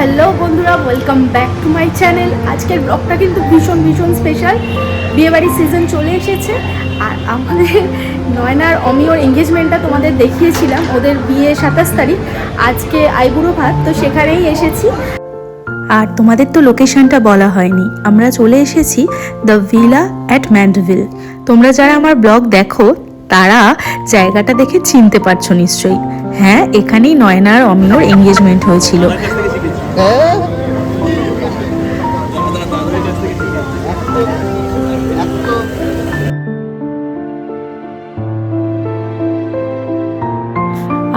Hello বন্ধুরা, welcome back to my channel. আজকের ব্লগটা কিন্তু ভীষণ ভীষণ স্পেশাল। বিয়েবাড়ির সিজন চলে এসেছে আর আমাদের নয়নার অমিয়র এঙ্গেজমেন্টটা তোমাদের দেখিয়েছিলাম। ওদের বিয়ে 27 তারিখ, আজকে আইবুড়ো ভাত, তো সেখানেই এসেছি। আর তোমাদের তো লোকেশনটা বলা হয়নি, আমরা চলে এসেছি দ্য ভিলা অ্যাট ম্যান্ডভিল। তোমরা যারা আমার ব্লগ দেখো তারা জায়গাটা দেখে চিনতে পারছো নিশ্চয়ই। হ্যাঁ, এখানেই নয়নার অমিয়র এঙ্গেজমেন্ট হয়েছিল।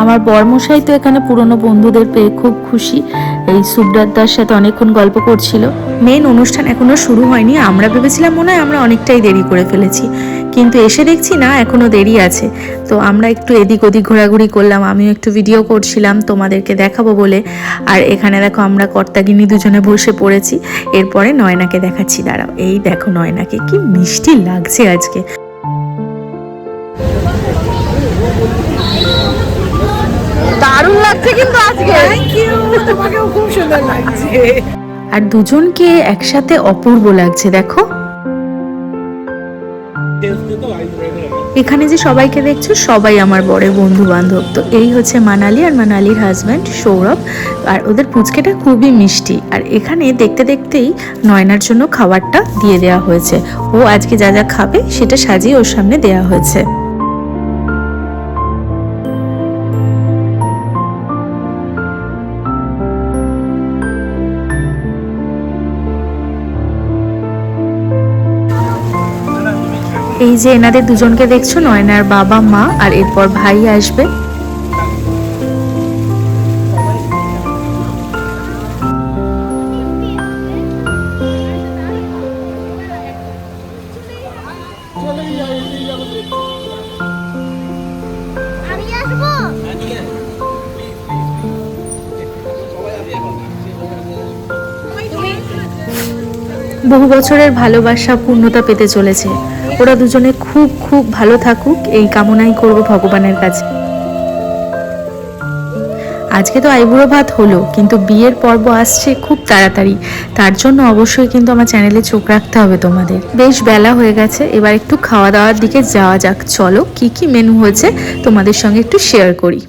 আমার বরমশাই তো এখানে পুরনো বন্ধুদের পেয়ে খুব খুশি। এই সুব্রতদার সাথে অনেকক্ষণ গল্প করছিল। মেন অনুষ্ঠান এখনো শুরু হয়নি, আমরা ভেবেছিলাম মনে হয় আমরা অনেকটাই দেরি করে ফেলেছি, কিন্তু এসে দেখছি না, এখনো দেরি আছে। তো আমরা একটু এদিক ওদিক ঘোরাঘুরি করলাম, আমিও একটু ভিডিও করছিলাম তোমাদেরকে দেখাবো বলে। আর এখানে দেখো আমরা কর্তাগিনী দুজনে বসে পড়েছি। এরপরে নয়নাকে দেখাচ্ছি, দাঁড়াও, এই দেখো নয়নাকে কি মিষ্টি লাগছে আজকে। দারুণ লাগছে কিন্তু আজকে। থ্যাংক ইউ, তোমাকেও খুব সুন্দর লাগছে। আর দুজনকে একসাথে অপূর্ব লাগছে দেখো। এখানে যে সবাইকে দেখছো সবাই আমার বরের বন্ধু বান্ধব। তো এই হচ্ছে মানালি আর মানালির হাজব্যান্ড সৌরভ। আর ওদের পুচকেটা খুবই মিষ্টি। আর এখানে দেখতে দেখতেই নয়নার জন্য খাবারটা দিয়ে দেওয়া হয়েছে। ও আজকে যা যা খাবে সেটা সাজিয়ে ওর সামনে দেওয়া হয়েছে। এই যে এনাদের দুজনকে দেখছো, নয়নার বাবা মা, আর এরপর ভাই আসবে। বহু বছরের ভালোবাসা পূর্ণতা পেতে চলেছে। ওরা দুজনে খুব খুব ভালো থাকুক, এই কামনাই করব ভগবানের কাছে। আজকে তো আইবুড়ো ভাত হলো, কিন্তু বিয়ের পর্ব আসছে খুব তাড়াতাড়ি। তার জন্য অবশ্যই কিন্তু আমার চ্যানেলে চোখ রাখতে হবে তোমাদের। বেশ বেলা হয়ে গেছে, এবার একটু খাওয়া দাওয়ার দিকে যাওয়া যাক। চলো, কি কি মেনু হয়েছে তোমাদের সঙ্গে একটু শেয়ার করি।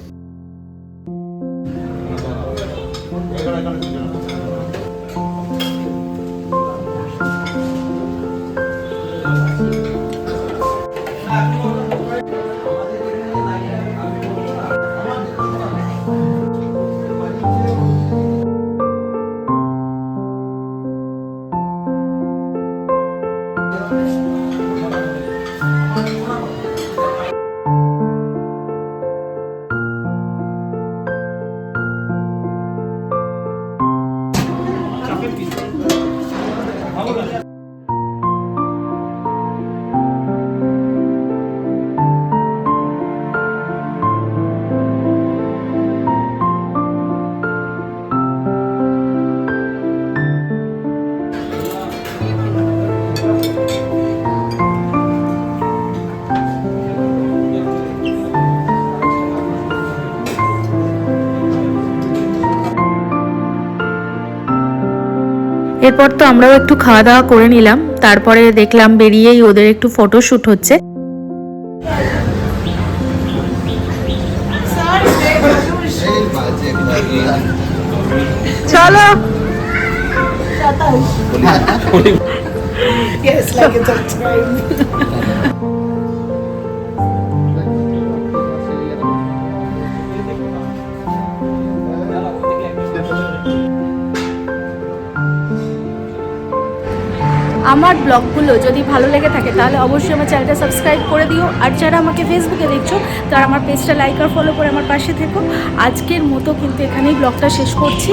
এরপর তো আমরাও একটু খাওয়া দাওয়া করে নিলাম। তারপরে দেখলাম বেরিয়েই ওদের একটু ফটোশ্যুট হচ্ছে। চলো। Yes, like it's on time. আমার ব্লগগুলো যদি ভালো লেগে থাকে তাহলে অবশ্যই আমার চ্যানেলটা সাবস্ক্রাইব করে দিও। আর যারা আমাকে ফেসবুকে দেখছো তারা আমার পেজটা লাইক আর ফলো করে আমার পাশে থেকো। আজকের মতো কিন্তু এখানেই ব্লগটা শেষ করছি।